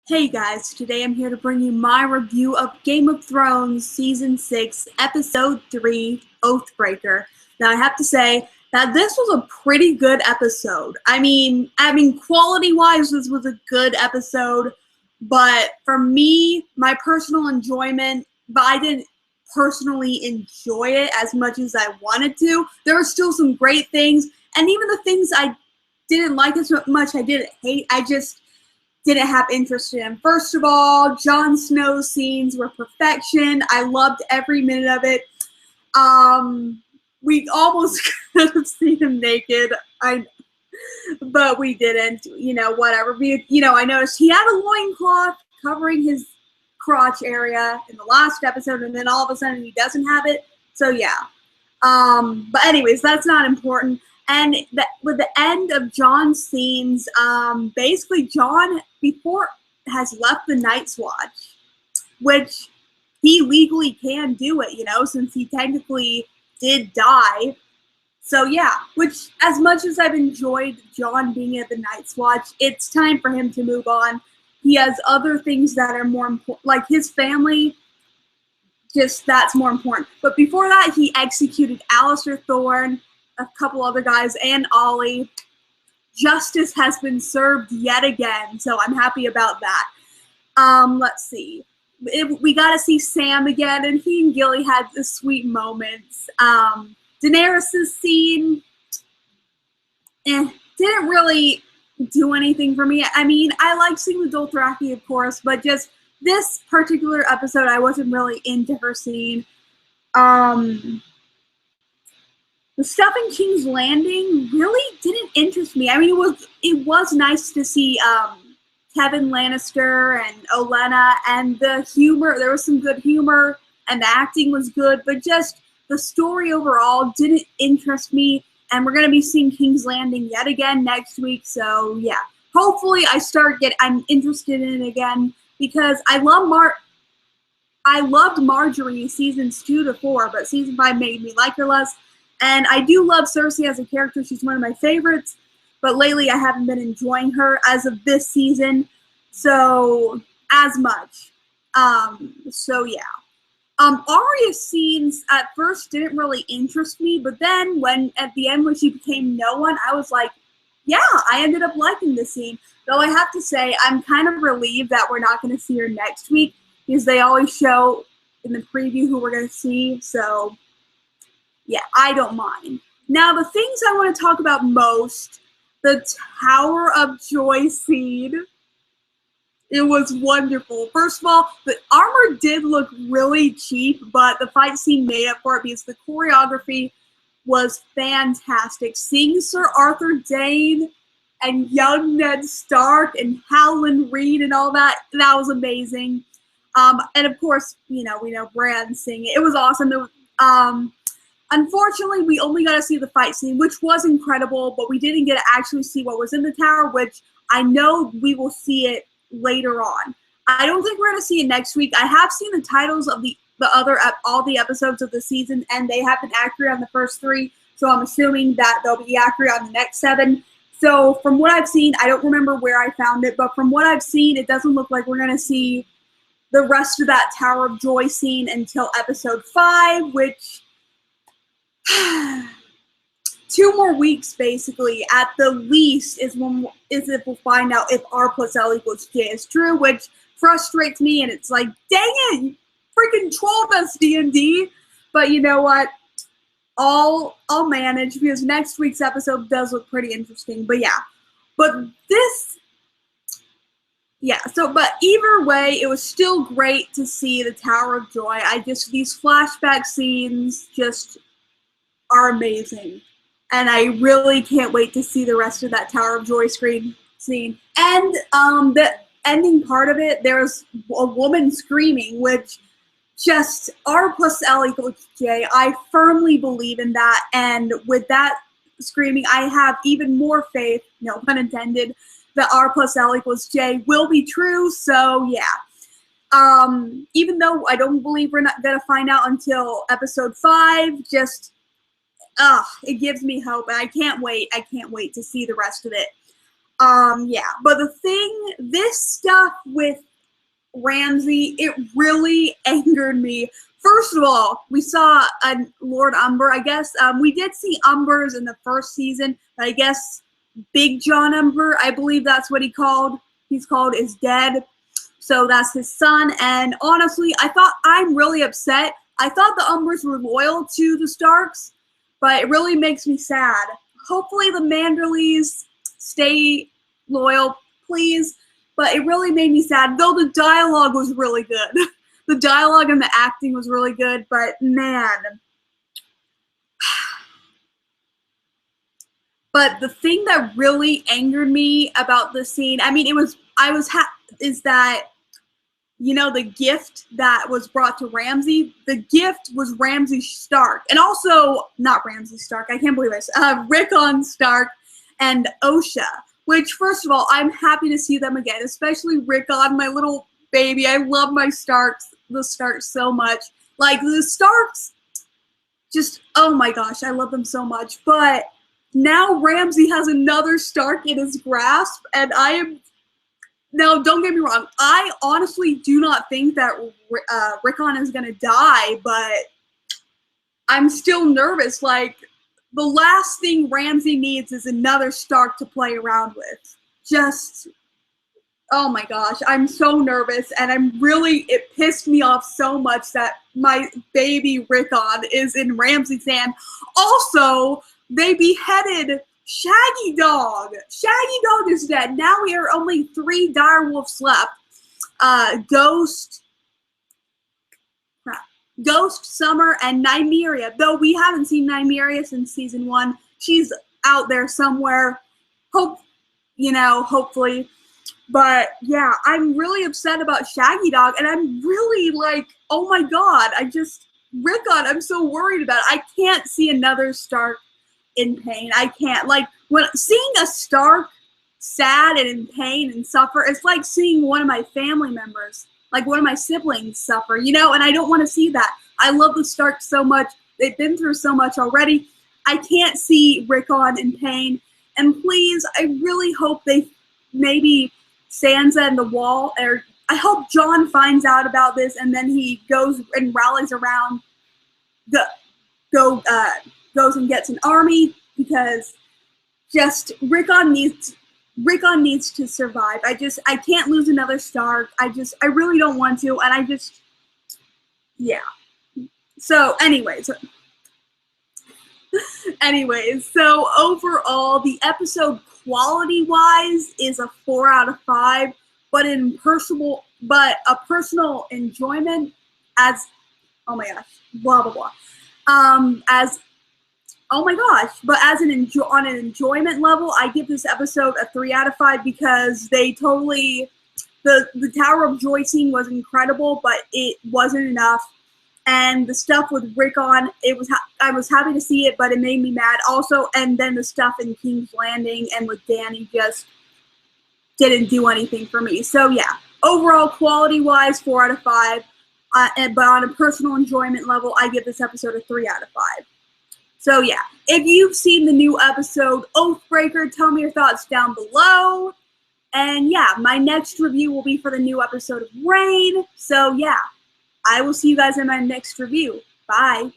Hey guys, today I'm here to bring you my review of Game of Thrones Season 6, Episode 3, Oathbreaker. Now I have to say that this was a pretty good episode. I mean, quality-wise, this was a good episode, but for me, my personal enjoyment, but I didn't personally enjoy it as much as I wanted to. There were still some great things, and even the things I didn't like as much, I didn't hate. I just didn't have interest in. First of all, Jon Snow's scenes were perfection. I loved every minute of it. We almost could have seen him naked, but we didn't. Whatever. I noticed he had a loincloth covering his crotch area in the last episode, and then all of a sudden he doesn't have it. So yeah. But anyways, that's not important. And with the end of Jon's scenes, basically Jon before has left the Night's Watch, which he legally can do it, since he technically did die. So yeah, which as much as I've enjoyed Jon being at the Night's Watch, it's time for him to move on. He has other things that are more important, like his family. Just that's more important. But before that, he executed Alistair Thorne, a couple other guys, and Ollie. Justice has been served yet again, so I'm happy about that. Let's see. We got to see Sam again, and he and Gilly had the sweet moments. Daenerys' scene didn't really do anything for me. I mean, I like seeing the Dothraki, of course, but just this particular episode, I wasn't really into her scene. The stuff in King's Landing really didn't interest me. I mean, it was nice to see Kevin Lannister and Olenna, and the humor. There was some good humor, and the acting was good, but just the story overall didn't interest me. And we're gonna be seeing King's Landing yet again next week, so yeah. Hopefully, I'm interested in it again because I loved Marjorie seasons 2 to 4, but season 5 made me like her less. And I do love Cersei as a character. She's one of my favorites. But lately, I haven't been enjoying her as of this season. So, as much. So, yeah. Arya's scenes at first didn't really interest me. But then, at the end, when she became no one, I was like, yeah, I ended up liking this scene. Though I have to say, I'm kind of relieved that we're not going to see her next week. Because they always show in the preview who we're going to see. So yeah, I don't mind. Now, the things I want to talk about most, the Tower of Joy scene. It was wonderful. First of all, the armor did look really cheap, but the fight scene made up for it because the choreography was fantastic. Seeing Sir Arthur Dayne and young Ned Stark and Howland Reed and all that was amazing. And of course, we know Bran singing. It was awesome. Unfortunately, we only got to see the fight scene, which was incredible, but we didn't get to actually see what was in the tower, which I know we will see it later on. I don't think we're going to see it next week. I have seen the titles of all the episodes of the season, and they have been accurate on the first 3, so I'm assuming that they'll be accurate on the next 7. So from what I've seen, I don't remember where I found it, but from what I've seen, it doesn't look like we're going to see the rest of that Tower of Joy scene until episode 5, which 2 more weeks basically at the least is if we'll find out if R plus L equals J is true, which frustrates me, and it's like, dang it, you freaking trolled us, D&D. But you know what? I'll manage because next week's episode does look pretty interesting. But yeah. But but either way, it was still great to see the Tower of Joy. These flashback scenes just are amazing. And I really can't wait to see the rest of that Tower of Joy scene. And the ending part of it, there's a woman screaming, which just R plus L equals J. I firmly believe in that. And with that screaming, I have even more faith, no pun intended, that R plus L equals J will be true. So yeah. Even though I don't believe we're not going to find out until episode 5, it gives me hope, and I can't wait. I can't wait to see the rest of it. Yeah, but this stuff with Ramsay, it really angered me. First of all, we saw a Lord Umber. I guess we did see Umbers in the first season, but I guess Big John Umber, I believe that's what he's called, is dead. So that's his son. And honestly, I'm really upset. I thought the Umbers were loyal to the Starks, but it really makes me sad. Hopefully the Manderleys stay loyal, please. But it really made me sad, though the dialogue was really good. The dialogue and the acting was really good, but man. But the thing that really angered me about the scene, I mean, is that, you know, the gift that was brought to Ramsay, the gift was Ramsay Stark. And also, not Ramsay Stark, I can't believe this, Rickon Stark and Osha. Which, first of all, I'm happy to see them again, especially Rickon, my little baby. I love the Starks so much. Like, the Starks, just, oh my gosh, I love them so much. But now Ramsay has another Stark in his grasp, and now, don't get me wrong, I honestly do not think that Rickon is going to die, but I'm still nervous. Like, the last thing Ramsay needs is another Stark to play around with. Just, oh my gosh, I'm so nervous, and it pissed me off so much that my baby Rickon is in Ramsay's hand. Also, they beheaded Shaggy Dog. Shaggy Dog is dead. Now we are only 3 direwolves left. Ghost, Summer, and Nymeria. Though we haven't seen Nymeria since season 1. She's out there somewhere. Hopefully. But yeah, I'm really upset about Shaggy Dog, and I'm really like, oh my god, Rickon, I'm so worried about it. I can't see another Stark in pain. I can't. Like, when seeing a Stark sad and in pain and suffer, it's like seeing one of my family members, like one of my siblings, suffer, and I don't want to see that. I love the Starks so much. They've been through so much already. I can't see Rickon in pain. And please, I really hope maybe Sansa and the Wall, or I hope Jon finds out about this and then he goes and rallies around, goes and gets an army, because just Rickon needs to survive. I can't lose another Stark. I really don't want to, and yeah. So anyways, so overall, the episode quality-wise is a 4 out of 5, but a personal enjoyment as, oh my gosh, blah blah blah, oh my gosh, but on an enjoyment level, I give this episode a 3 out of 5, because the Tower of Joy scene was incredible, but it wasn't enough. And the stuff with Rickon, I was happy to see it, but it made me mad also. And then the stuff in King's Landing and with Dany just didn't do anything for me. So yeah, overall quality-wise, 4 out of 5. But on a personal enjoyment level, I give this episode a 3 out of 5. So yeah, if you've seen the new episode Oathbreaker, tell me your thoughts down below. And yeah, my next review will be for the new episode of Rain. So yeah, I will see you guys in my next review. Bye.